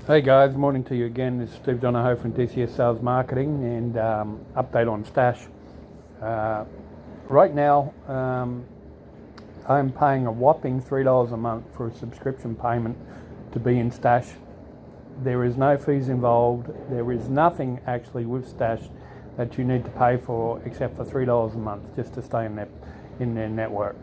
Hey guys, morning to you again. This is Steve Donahoe from DCS Sales Marketing and update on Stash. Right now, I'm paying a whopping $3 a month for a subscription payment to be in Stash. There is no fees involved. There is nothing actually with Stash that you need to pay for except for $3 a month just to stay in their network.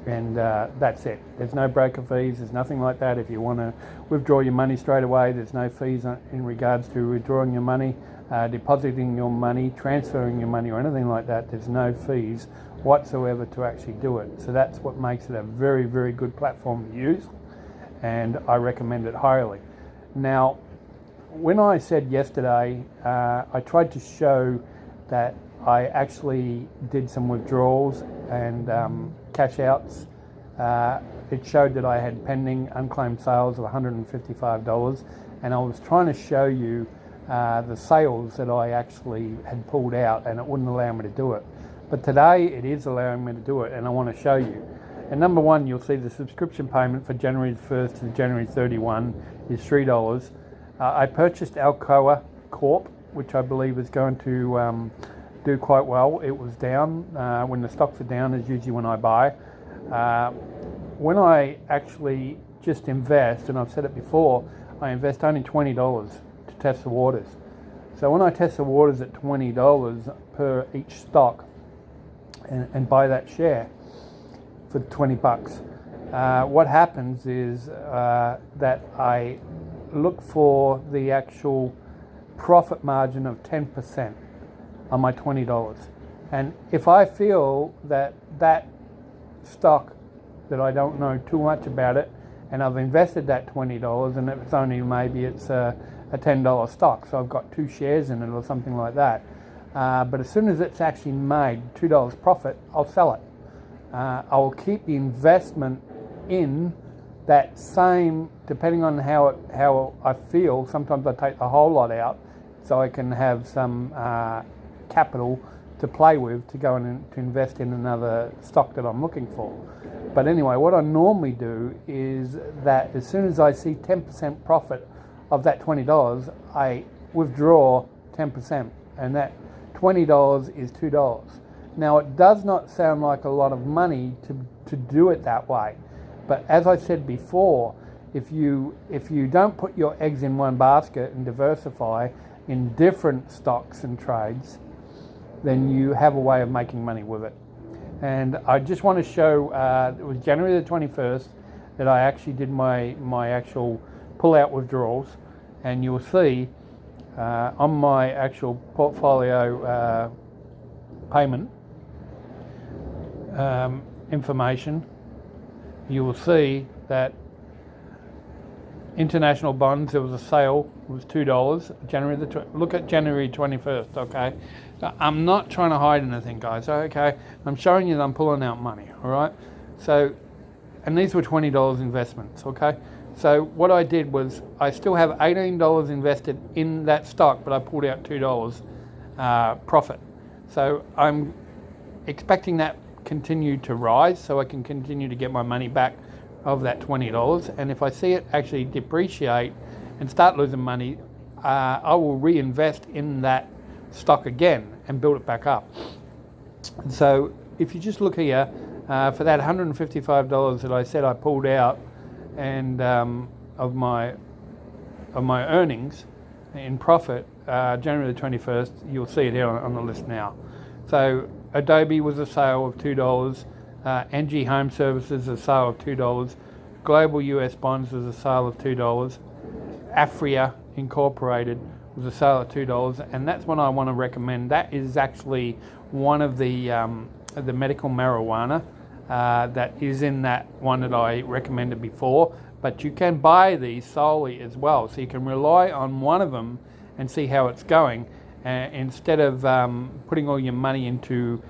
And that's it. There's no broker fees, there's nothing like that. If you want to withdraw your money straight away, there's no fees in regards to withdrawing your money, depositing your money, transferring your money or anything like that. There's no fees whatsoever to actually do it. So that's what makes it a very, very good platform to use, and I recommend it highly. Now, when I said yesterday, I tried to show that I actually did some withdrawals and cash outs. It showed that I had pending unclaimed sales of $155, and I was trying to show you the sales that I actually had pulled out, and it wouldn't allow me to do it. But today it is allowing me to do it, and I want to show you. And number one, you'll see the subscription payment for January 1st to January 31 is $3. I purchased Alcoa Corp, which I believe is going to do quite well. It was down. When the stocks are down is usually when I buy. When I actually just invest, and I've said it before, I invest only $20 to test the waters. So when I test the waters at $20 per each stock and buy that share for 20 bucks, what happens is that I look for the actual profit margin of 10% on my $20. And if I feel that that stock, that I don't know too much about it, and I've invested that $20, and it's only maybe it's a $10 stock, so I've got 2 shares in it or something like that. But as soon as it's actually made $2 profit, I'll sell it. I will keep the investment in that same, depending on how I feel. Sometimes I take the whole lot out so I can have some capital to play with to go and to invest in another stock that I'm looking for. But anyway, what I normally do is that as soon as I see 10% profit of that $20, I withdraw 10%, and that $20 is $2. Now, it does not sound like a lot of money to do it that way, but as I said before, if you don't put your eggs in one basket and diversify in different stocks and trades, then you have a way of making money with it. And I just want to show, it was January the 21st that I actually did my actual pull-out withdrawals, and you'll see on my actual portfolio payment information, you will see that international bonds, there was a sale, it was $2. Look at January 21st, okay? I'm not trying to hide anything, guys, okay? I'm showing you that I'm pulling out money, all right? So, and these were $20 investments, okay? So what I did was, I still have $18 invested in that stock, but I pulled out $2 profit. So I'm expecting that continue to rise so I can continue to get my money back of that $20, and if I see it actually depreciate and start losing money, I will reinvest in that stock again and build it back up. And so if you just look here, for that $155 that I said I pulled out, and of my earnings in profit, January the 21st, you'll see it here on the list now. So Adobe was a sale of $2, NG Home Services a sale of $2, Global US Bonds was a sale of $2, Afria Incorporated was a sale of $2, and that's what I want to recommend. That is actually one of the medical marijuana that is in that one that I recommended before, but you can buy these solely as well, so you can rely on one of them and see how it's going, instead of putting all your money into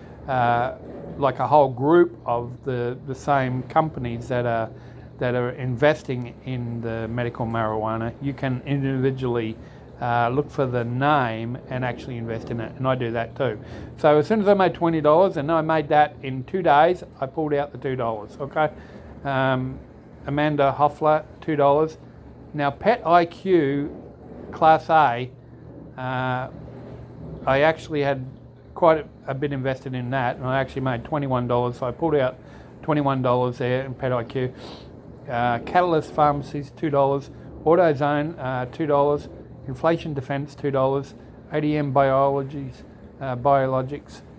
like a whole group of the same companies that are investing in the medical marijuana. You can individually look for the name and actually invest in it, and I do that too. So as soon as I made $20, and I made that in 2 days, I pulled out the $2, okay? Amanda Hoffler, $2. Now, Pet IQ Class A, I actually had quite a bit invested in that, and I actually made $21. So I pulled out $21 there in Pet IQ. Catalyst Pharmacies, $2. AutoZone, $2. Inflation Defense, $2. ADM Biologics,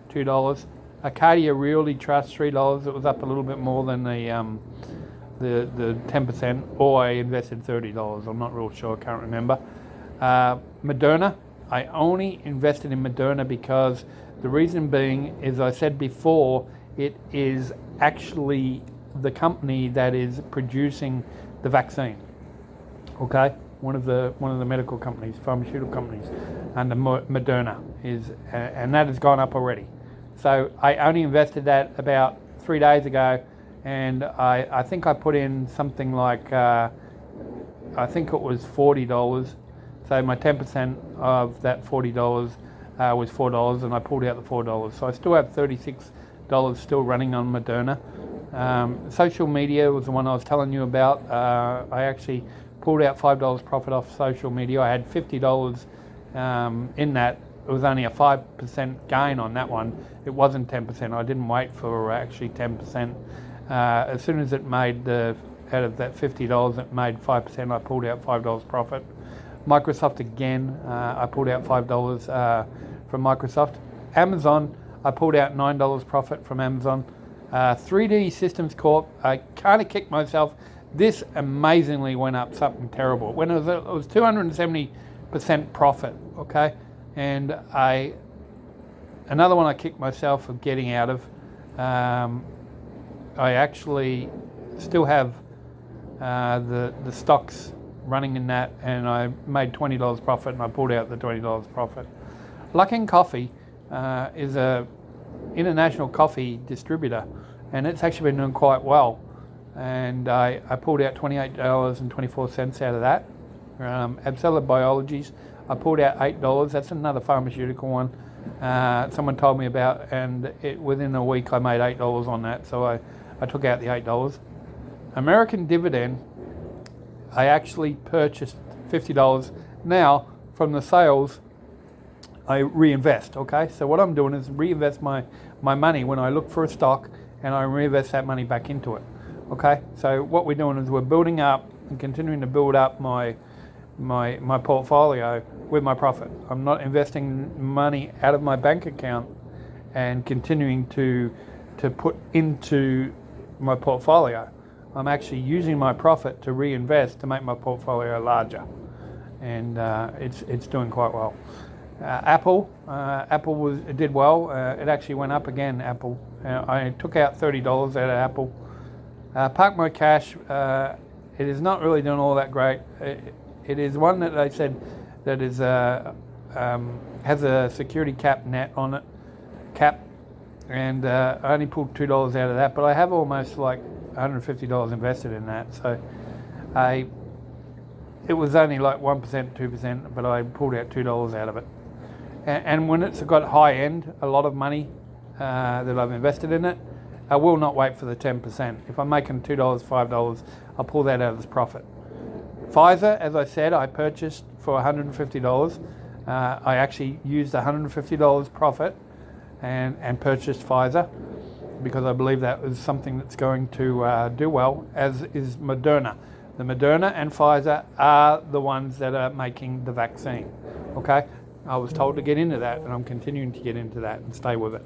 $2. Arcadia Realty Trust, $3. It was up a little bit more than the 10%, or I invested $30. I'm not real sure, I can't remember. Moderna, I only invested in Moderna because the reason being, as I said before, it is actually the company that is producing the vaccine. Okay, one of the medical companies, pharmaceutical companies, and the Moderna is, and that has gone up already. So I only invested that about 3 days ago, and I think I put in something like I think it was $40. So my 10% of that $40 was $4, and I pulled out the $4. So I still have $36 still running on Moderna. Social media was the one I was telling you about. I actually pulled out $5 profit off social media. I had $50 in that. It was only a 5% gain on that one. It wasn't 10%. I didn't wait for actually 10%. As soon as it made out of that $50, it made 5%. I pulled out $5 profit. Microsoft again, I pulled out $5 from Microsoft. Amazon, I pulled out $9 profit from Amazon. 3D Systems Corp, I kind of kicked myself. This amazingly went up something terrible. When it was 270% profit, okay? And another one I kicked myself for getting out of. I actually still have the stocks running in that, and I made $20 profit, and I pulled out the $20 profit. Luckin Coffee is a international coffee distributor, and it's actually been doing quite well. And I pulled out $28.24 out of that. Absella Biologies, I pulled out $8. That's another pharmaceutical one. Someone told me about, and within a week I made $8 on that, so I took out the $8. American Dividend, I actually purchased $50. Now, from the sales, I reinvest, okay? So what I'm doing is reinvest my money when I look for a stock, and I reinvest that money back into it, okay? So what we're doing is we're building up and continuing to build up my portfolio with my profit. I'm not investing money out of my bank account and continuing to put into my portfolio. I'm actually using my profit to reinvest to make my portfolio larger, and it's doing quite well. Apple did well. It actually went up again. Apple. I took out $30 out of Apple. Park My Cash. It is not really doing all that great. It is one that they said that is has a security cap net on it, and I only pulled $2 out of that. But I have almost like $150 invested in that. So it was only like 1%, 2%, but I pulled out $2 out of it. And when it's got high end, a lot of money that I've invested in it, I will not wait for the 10%. If I'm making $2, $5, I'll pull that out as profit. Pfizer, as I said, I purchased for $150. I actually used $150 profit and purchased Pfizer because I believe that was something that's going to do well, as is Moderna. The Moderna and Pfizer are the ones that are making the vaccine, okay? I was told to get into that, and I'm continuing to get into that and stay with it.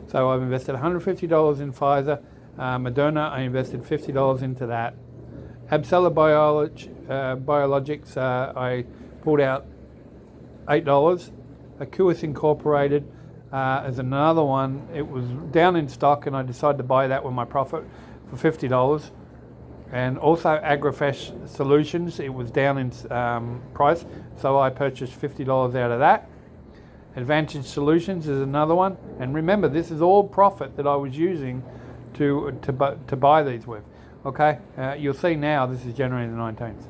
So I've invested $150 in Pfizer. Moderna, I invested $50 into that. Absella Biologics, I pulled out $8. Acuis Incorporated is another one. It was down in stock, and I decided to buy that with my profit for $50. And also AgriFresh Solutions, it was down in price, so I purchased $50 out of that. Advantage Solutions is another one, and remember, this is all profit that I was using to buy these with. Okay, you'll see now this is January the 19th.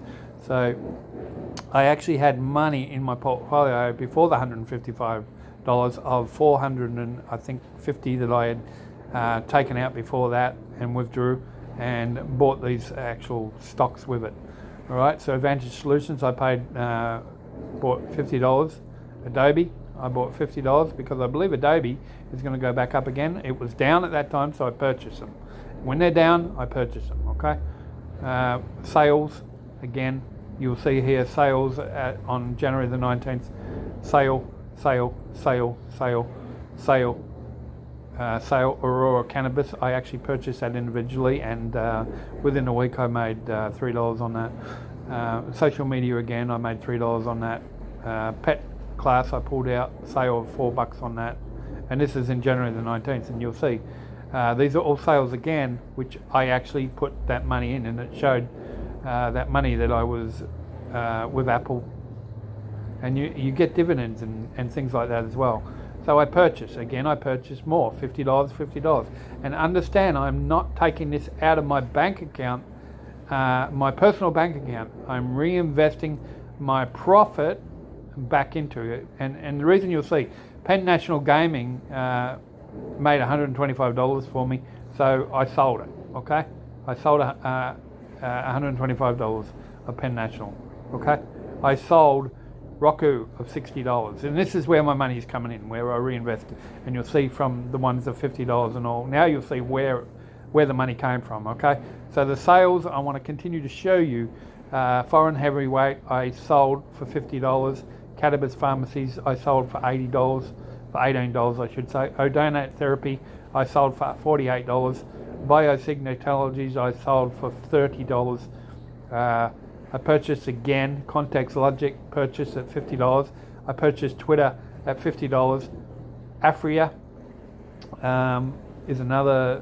So I actually had money in my portfolio before the $155 of 450 that I had taken out before that and withdrew and bought these actual stocks with it. All right, so Advantage Solutions, I bought $50. Adobe, I bought $50 because I believe Adobe is going to go back up again. It was down at that time, so I purchased them. When they're down, I purchase them, okay? Sales, again, you'll see here sales on January the 19th. Sale, Aurora Cannabis. I actually purchased that individually, and within a week I made $3 on that. Social media, again, I made $3 on that. Pet class, I pulled out sale of $4 on that, and this is in January the 19th, and you'll see these are all sales again, which I actually put that money in, and it showed that money that I was with Apple, and you get dividends and things like that as well. So I purchased more, $50, and understand I'm not taking this out of my bank account, my personal bank account. I'm reinvesting my profit back into it, and the reason you'll see Penn National Gaming made $125 for me, so I sold it. Okay, I sold $125 of Penn National. Okay, I sold Roku of $60, and this is where my money is coming in, where I reinvest, and you'll see from the ones of $50 and all. Now you'll see where the money came from. Okay, so the sales, I want to continue to show you. Foreign heavyweight, I sold for $50. Cannabis pharmacies, I sold for $80, for $18, I should say. Odonate therapy, I sold for $48. Biosignatologies, I sold for $30. I purchased again Context Logic, purchased at $50. I purchased Twitter at $50. Afria is another.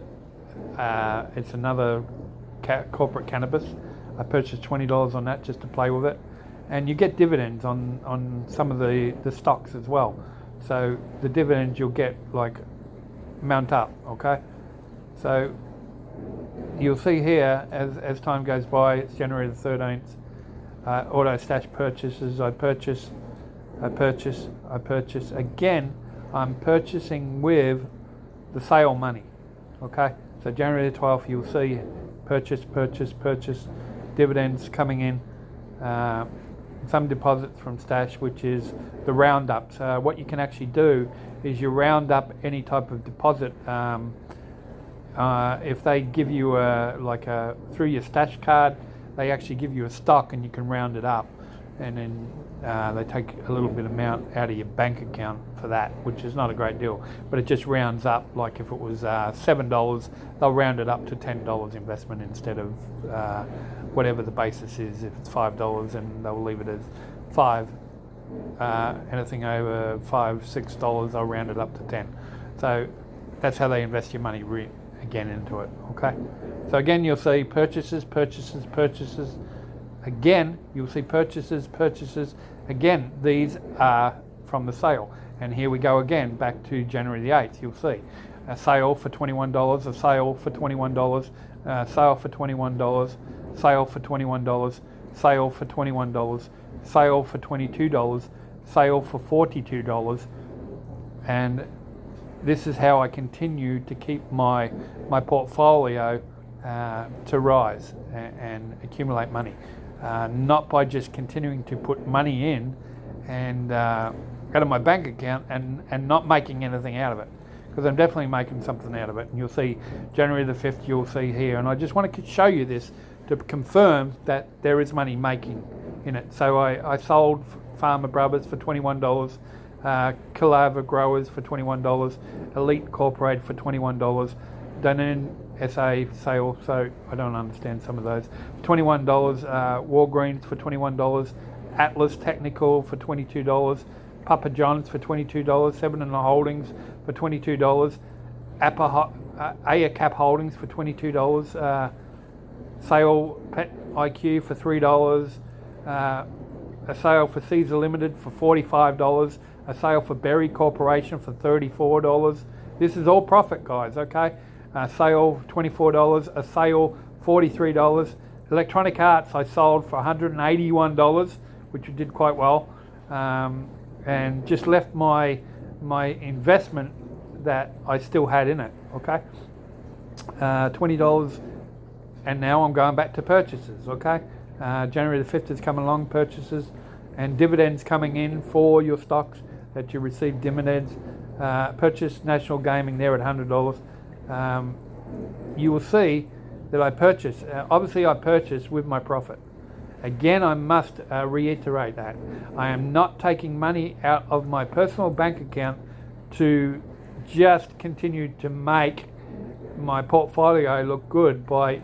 It's another corporate cannabis. I purchased $20 on that just to play with it, and you get dividends on some of the stocks as well. So the dividends you'll get like mount up. Okay, so you'll see here as time goes by, it's January the 13th. Auto stash purchases, I purchase. Again, I'm purchasing with the sale money. Okay, so January the 12th, you'll see purchase, dividends coming in, some deposits from stash, which is the roundups. What you can actually do is you round up any type of deposit. If they give you through your stash card, they actually give you a stock and you can round it up, and then they take a little bit amount out of your bank account for that, which is not a great deal, but it just rounds up. Like if it was $7, they'll round it up to $10 investment instead of whatever the basis is. If it's $5, and they'll leave it as $5. Anything over $5-6, they'll round it up to $10. So that's how they invest your money again into it. Okay, so again you'll see purchases. Again you'll see purchases. Again, these are from the sale, and here we go again back to January the 8th. You'll see a sale for $21, a sale for $21, sale for $21, sale for $21, sale for $21, sale for $22, sale for $42, and this is how I continue to keep my portfolio to rise and accumulate money, not by just continuing to put money in and out of my bank account and not making anything out of it, because I'm definitely making something out of it. And you'll see January the 5th, you'll see here, and I just want to show you this to confirm that there is money making in it. So I sold Farmer Brothers for $21, Calava Growers for $21, Elite Corporate for $21, Danone SA sale, so I don't understand some of those, $21, Walgreens for $21, Atlas Technical for $22, Papa John's for $22, Seven and the Holdings for $22, AirCap Holdings for $22, Sale Pet IQ for $3, a sale for Caesar Limited for $45, a sale for Berry Corporation for $34. This is all profit, guys, okay? A sale $24, a sale $43. Electronic Arts I sold for $181, which did quite well, and just left my investment that I still had in it, okay? $20, and now I'm going back to purchases, okay? January the 5th is coming along, purchases and dividends coming in for your stocks that you receive dividends. Purchase National Gaming there at $100. You will see that I purchase. Obviously, I purchase with my profit. Again, I must reiterate that. I am not taking money out of my personal bank account to just continue to make my portfolio look good by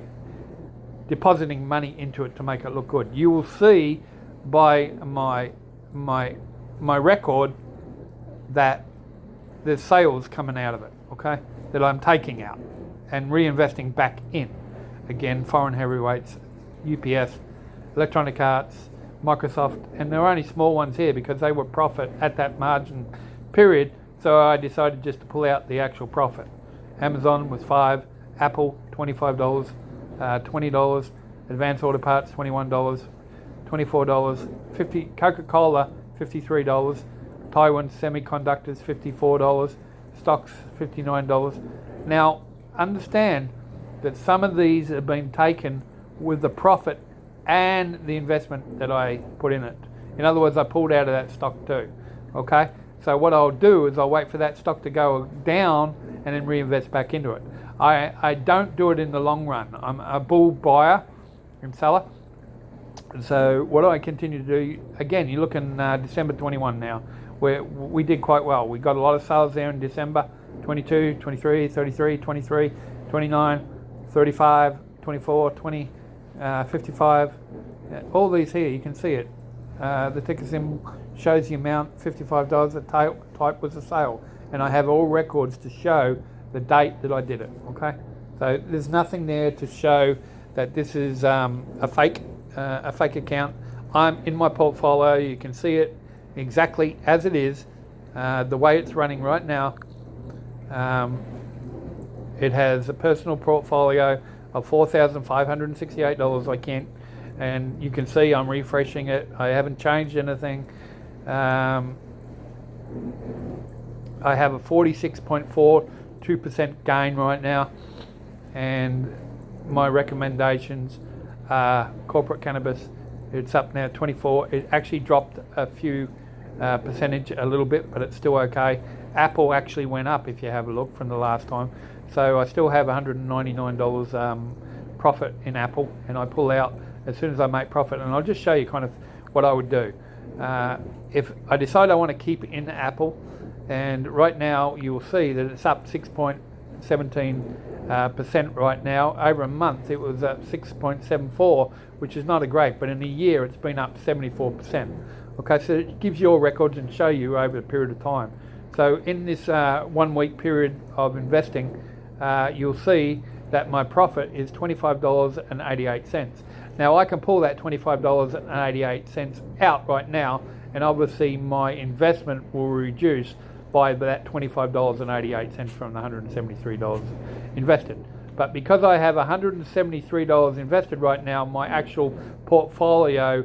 depositing money into it to make it look good. You will see by my record that there's sales coming out of it, okay, that I'm taking out and reinvesting back in. Again, foreign heavyweights, UPS, Electronic Arts, Microsoft, and there are only small ones here because they were profit at that margin period, so I decided just to pull out the actual profit. Amazon was $5, Apple $25, $20, Advanced Auto Parts $21, $24, Coca-Cola $53, Taiwan Semiconductors $54, stocks $59. Now, understand that some of these have been taken with the profit and the investment that I put in it. In other words, I pulled out of that stock too. Okay? So what I'll do is I'll wait for that stock to go down and then reinvest back into it. I don't do it in the long run. I'm a bull buyer and seller. So what I continue to do, again, you look in December 21 now, where we did quite well. We got a lot of sales there in December, 22, 23, 33, 23, 29, 35, 24, 20, 55. All these here, you can see it. The ticker symbol shows the amount, $55. The type was a sale. And I have all records to show the date that I did it, okay? So there's nothing there to show that this is a fake account. I'm in my portfolio, you can see it exactly as it is, the way it's running right now. It has a personal portfolio of $4,568. And you can see I'm refreshing it. I haven't changed anything. I have a 46.42% gain right now, and my recommendations are corporate cannabis. It's up now 24. It actually dropped a few percentage a little bit, but it's still okay. Apple actually went up if you have a look from the last time. So I still have $199 profit in Apple, and I pull out as soon as I make profit. And I'll just show you kind of what I would do. If I decide I want to keep in Apple, and right now you will see that it's up 6.17% right now. Over a month it was at 6.74, which is not a great, but in a year it's been up 74%. Okay, so it gives you all records and show you over a period of time. So in this 1 week period of investing, you'll see that my profit is $25.88. Now I can pull that $25.88 out right now, and obviously my investment will reduce by that $25.88 from the $173 invested. But because I have $173 invested right now, my actual portfolio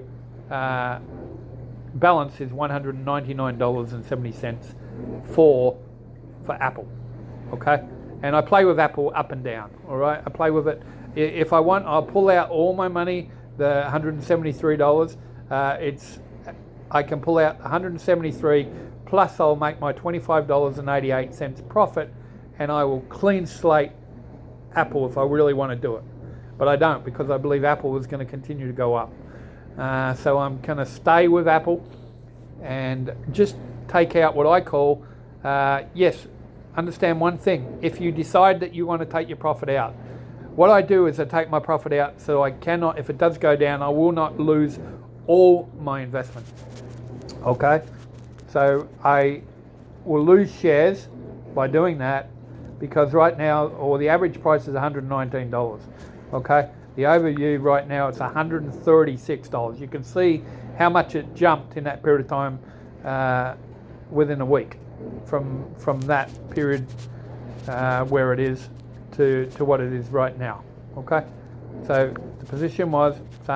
balance is $199.70 for Apple. Okay, and I play with Apple up and down. All right, I play with it. If I want, I'll pull out all my money, the $173. I can pull out $173 plus I'll make my $25.88 profit, and I will clean slate Apple if I really want to do it. But I don't, because I believe Apple is going to continue to go up. So I'm going to stay with Apple and just take out what I call, yes, understand one thing. If you decide that you want to take your profit out, what I do is I take my profit out so I cannot, if it does go down, I will not lose all my investment. Okay? So I will lose shares by doing that, because right now, or the average price is $119. Okay? The overview right now, it's $136. You can see how much it jumped in that period of time within a week from that period where it is to what it is right now. Okay? So the position was it's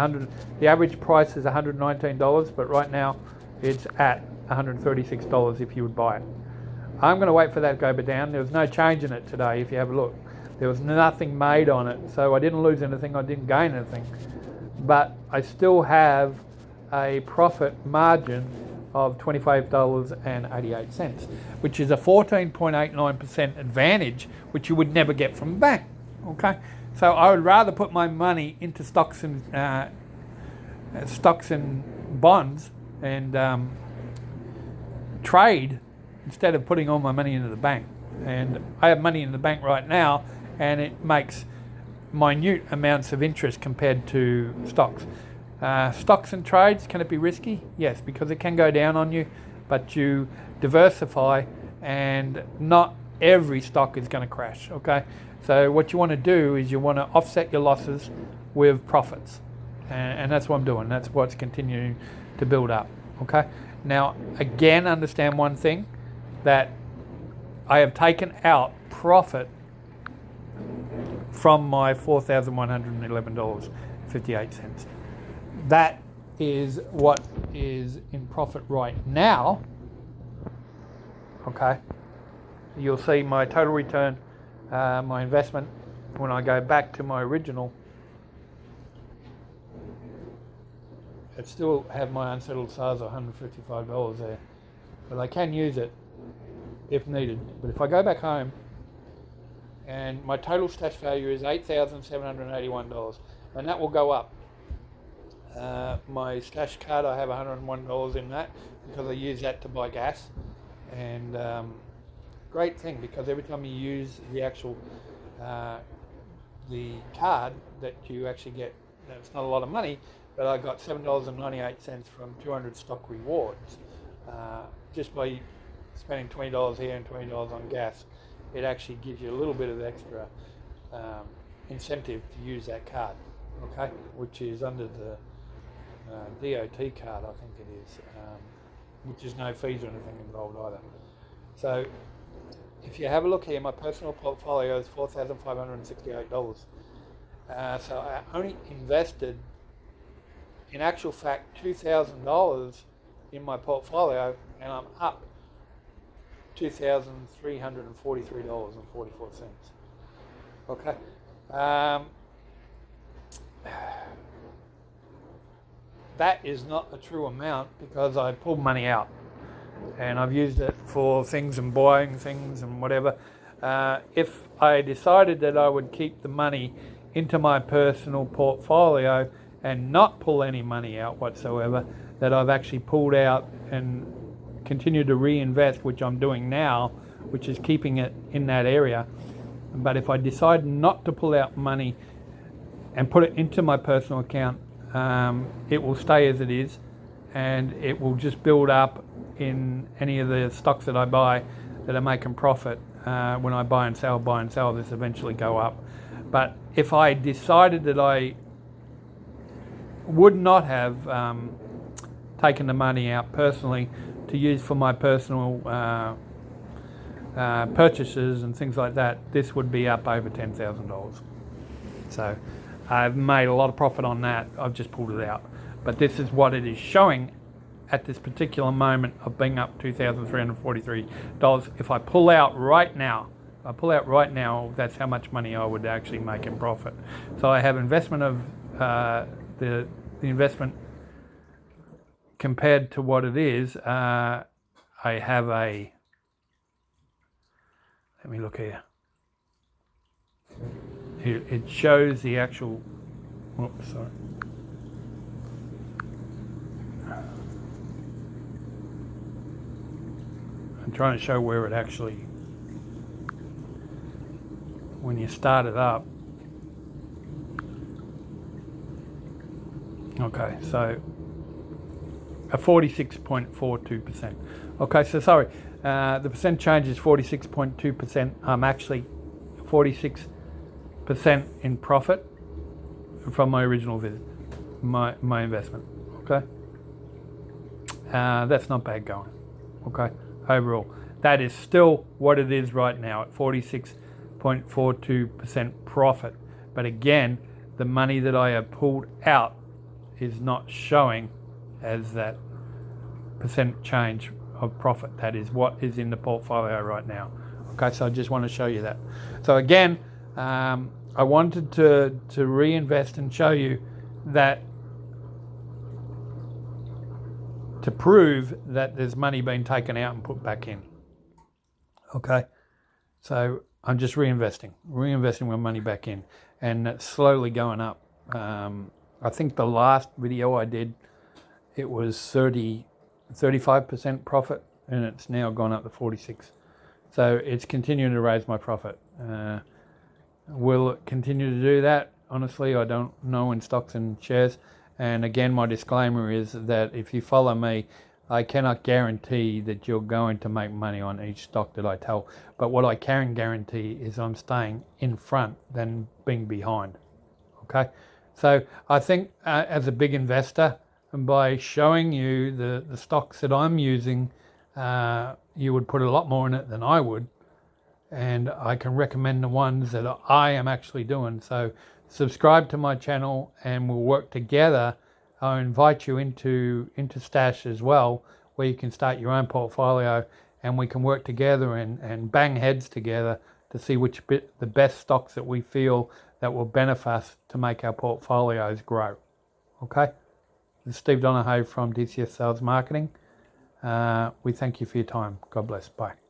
the average price is $119, but right now it's at $136 if you would buy it. I'm going to wait for that to go down. There was no change in it today if you have a look. There was nothing made on it, so I didn't lose anything, I didn't gain anything. but I still have a profit margin of $25.88, which is a 14.89% advantage, which you would never get from a bank. Okay, so I would rather put my money into stocks and bonds and trade instead of putting all my money into the bank. And I have money in the bank right now, and it makes minute amounts of interest compared to stocks. Stocks and trades, can it be risky? Yes, because it can go down on you, but you diversify and not every stock is going to crash, okay? So what you want to do is you want to offset your losses with profits, and that's what I'm doing. That's what's continuing to build up, okay? Now, again, understand one thing, that I have taken out profit from my $4,111.58. That is what is in profit right now. Okay, you'll see my total return, my investment, when I go back to my original. I still have my unsettled sales of $155 there, but I can use it if needed. But if I go back home, and my total stash value is $8,781, and that will go up. My stash card, I have $101 in that because I use that to buy gas, and great thing, because every time you use the actual the card that you actually get, it's not a lot of money, but I got $7.98 from 200 stock rewards just by spending $20 here and $20 on gas. It actually gives you a little bit of extra incentive to use that card, okay, which is under the DOT card, I think it is, which is no fees or anything involved either. So if you have a look here, my personal portfolio is $4,568. So I only invested, in actual fact, $2,000 in my portfolio, and I'm up $2,343.44. Okay. That is not a true amount because I pulled money out and I've used it for things and buying things and whatever. If I decided that I would keep the money into my personal portfolio and not pull any money out whatsoever, that I've actually pulled out and continue to reinvest, which I'm doing now, which is keeping it in that area. But if I decide not to pull out money and put it into my personal account, it will stay as it is, and it will just build up in any of the stocks that I buy that are making profit. When I buy and sell, this eventually go up. But if I decided that I would not have taken the money out personally to use for my personal purchases and things like that, this would be up over $10,000. So I've made a lot of profit on that. I've just pulled it out. But this is what it is showing at this particular moment of being up $2,343. If I pull out right now, that's how much money I would actually make in profit. So I have investment of the investment compared to what it is. I have a, let me look here. It shows the actual, oops, sorry. I'm trying to show where it actually, when you start it up. Okay, so a 46.42%. Okay, so sorry, the percent change is 46.2%. I'm actually 46% in profit from my original visit, my investment. Okay, that's not bad going. Okay, overall, that is still what it is right now at 46.42% profit. But again, the money that I have pulled out is not showing as that percent change of profit. That is what is in the portfolio right now. Okay, so I just want to show you that. So again, I wanted to reinvest and show you that to prove that there's money being taken out and put back in. Okay, so I'm just reinvesting my money back in, and it's slowly going up. I think the last video I did, it was 35% profit, and it's now gone up to 46. So it's continuing to raise my profit. Will it continue to do that? Honestly, I don't know in stocks and shares. And again, my disclaimer is that if you follow me, I cannot guarantee that you're going to make money on each stock that I tell. But what I can guarantee is I'm staying in front than being behind. Okay? So I think as a big investor, and by showing you the stocks that I'm using, you would put a lot more in it than I would. And I can recommend the ones that I am actually doing. So subscribe to my channel and we'll work together. I'll invite you into Stash as well, where you can start your own portfolio and we can work together and bang heads together to see which the best stocks that we feel that will benefit us to make our portfolios grow. Okay? This is Steve Donohoe from DCS Sales Marketing. We thank you for your time. God bless. Bye.